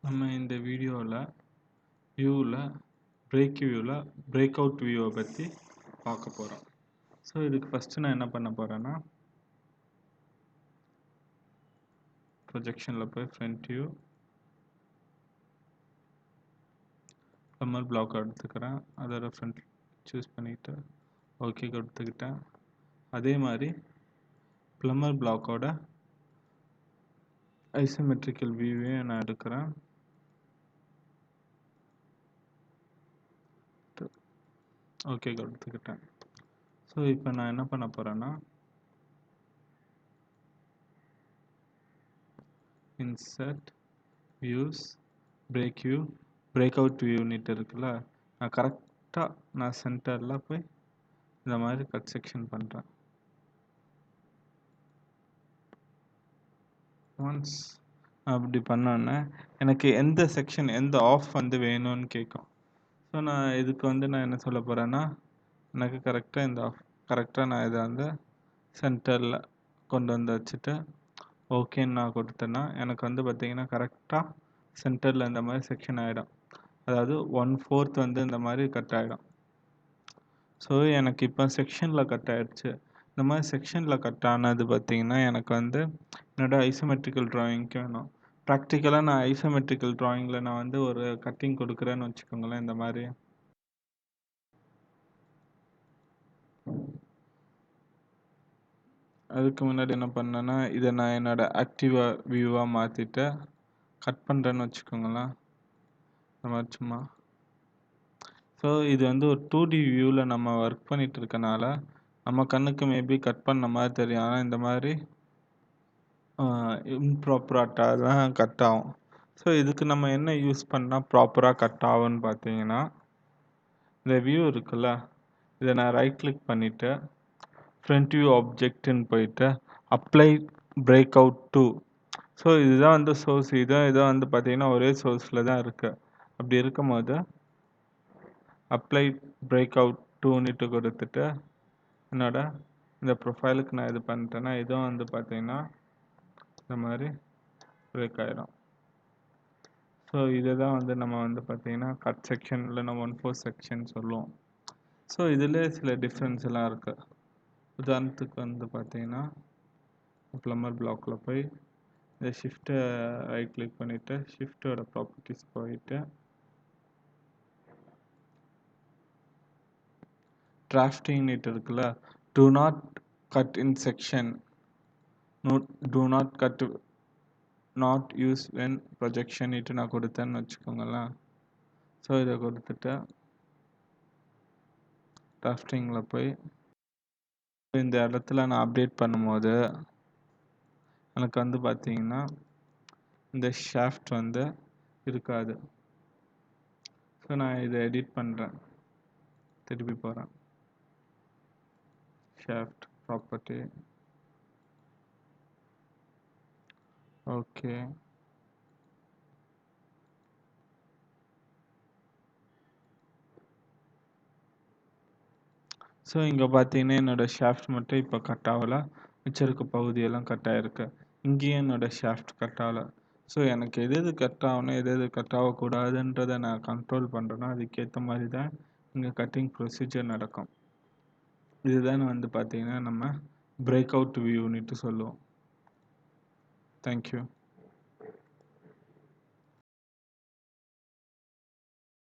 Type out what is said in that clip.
நம்ம இந்த வீடியோவில் வியூவில் பிரேக் அவுட் வியூவை பற்றி பார்க்க போகிறோம். ஸோ இதுக்கு ஃபஸ்ட்டு நான் என்ன பண்ண போகிறேன்னா, ப்ரொஜெக்ஷனில் போய் ஃப்ரண்ட் வியூ ப்ளம்மர் பிளாக் எடுத்துக்கிறேன். அதோட ஃப்ரண்ட் சூஸ் பண்ணிவிட்டு ஓகே கொடுத்துக்கிட்டேன். அதே மாதிரி ப்ளம்மர் பிளாக்கோட ஐசோமெட்ரிக்கல் வியூவையும் நான் எடுக்கிறேன். ஓகே கொடுத்துக்கிட்டேன். ஸோ இப்போ நான் என்ன பண்ண போகிறேன்னா, இன்சர்ட் வியூஸ் பிரேக் அவுட் வியூனிட்டு இருக்குல்ல, நான் கரெக்டாக சென்டரில் போய் இந்த மாதிரி கட் செக்ஷன் பண்ணுறேன். ஒன்ஸ் அப்படி பண்ணோன்னே எனக்கு எந்த செக்ஷன் எந்த ஆஃப் வேணும்னு கேட்கும். ஸோ நான் இதுக்கு நான் என்ன சொல்ல போகிறேன்னா, எனக்கு கரெக்டாக இந்த ஆஃப் கரெக்டாக நான் இதை சென்டரில் கொண்டு வச்சுட்டு ஓகேன்னு நான் கொடுத்தேன்னா எனக்கு பார்த்திங்கன்னா கரெக்டாக சென்டரில் இந்த மாதிரி செக்ஷன் ஆகிடும். அதாவது 1/4 இந்த மாதிரி கட் ஆகிடும். ஸோ எனக்கு இப்போ செக்ஷனில் கட் ஆகிடுச்சு. இந்த மாதிரி செக்ஷனில் கட் ஆனது பார்த்திங்கன்னா எனக்கு என்னோடய ஐசோமெட்ரிக்கல் ட்ராயிங்க்கு வேணும். ப்ராக்டிக்கலாக நான் ஐசோமெட்ரிக்கல் ட்ராயிங்கில் நான் ஒரு கட்டிங் கொடுக்குறேன்னு வச்சுக்கோங்களேன். இந்த மாதிரி அதுக்கு முன்னாடி என்ன பண்ணேன்னா, இதை நான் என்னோடய ஆக்டிவாக வியூவாக மாற்றிட்டு கட் பண்ணுறேன்னு வச்சுக்கோங்களேன். இந்த மாதிரி சும்மா. ஸோ இது ஒரு 2D வியூவில் நம்ம ஒர்க் பண்ணிகிட்டு இருக்கனால நம்ம கண்ணுக்கு மேபி கட் பண்ண மாதிரி தெரியும். ஆனால் இந்த மாதிரி இம்ப்ராப்பராட்டாக தான் கட் ஆகும். ஸோ இதுக்கு நம்ம என்ன யூஸ் பண்ணால் ப்ராப்பராக கட் ஆகும்னு பார்த்தீங்கன்னா, இந்த வியூ இருக்குல்ல, இதை நான் ரைட் கிளிக் பண்ணிவிட்டு ஃப்ரண்ட் வியூ ஆப்ஜெக்ட்னு போயிட்டு apply break out do. So இதுதான் சோர்ஸ். இதான் பார்த்தீங்கன்னா ஒரே சோர்ஸில் தான் இருக்குது. அப்படி இருக்கும்போது அப்ளை பிரேக் அவுட் டூன்னுட்டு கொடுத்துட்டு இந்த ப்ரொஃபைலுக்கு நான் இது பண்ணிட்டேன்னா இதுவும் பார்த்தீங்கன்னா இந்த மாதிரி பிரேக் ஆகிடும். ஸோ இதை தான் நம்ம பார்த்தீங்கன்னா கட் செக்ஷன் இல்லைன்னா 1/4 செக்ஷன் சொல்லுவோம். ஸோ இதில் சில டிஃப்ரென்ஸ் எல்லாம் இருக்குது. உதாரணத்துக்கு பார்த்தீங்கன்னா ப்ளம்மர் பிளாக்கில் போய் இந்த ஷிஃப்ட்டை ரைட் கிளிக் பண்ணிவிட்டு ஷிஃப்ட்டோட ப்ராப்பர்ட்டிஸ் போயிட்டு டிராஃப்டிங்னிட்டு இருக்குல்ல, do not cut in section, do not cut, not use when projection இட்டு நான் கொடுத்தேன்னு வச்சுக்கோங்களேன். ஸோ இதை கொடுத்துட்டு டிராஃப்டிங்கில் போய் இந்த இடத்துல நான் அப்டேட் பண்ணும்போது எனக்கு பார்த்தீங்கன்னா இந்த ஷாஃப்ட் இருக்காது. ஸோ நான் இதை எடிட் பண்ணுறேன். திருப்பி போகிறேன். Shaft property okay. ஸோ இங்கே பார்த்தீங்கன்னா என்னோடய ஷாஃப்ட் மட்டும் இப்போ கட் ஆகலை. மிச்சம் இருக்க பகுதியெல்லாம் கட் ஆகிருக்கு. இங்கேயும் என்னோடய ஷாஃப்ட் கட் ஆகலை. ஸோ எனக்கு எது கட் ஆகணும் எது கட் ஆகக்கூடாதுன்றதை நான் கண்ட்ரோல் பண்ணுறேன்னா அதுக்கேற்ற மாதிரி தான் இங்கே கட்டிங் ப்ரொசீஜர் நடக்கும். இதுதான் பார்த்தீங்கன்னா நம்ம பிரேக் அவுட் வியூன்னுட்டு சொல்லுவோம். தேங்க்யூ.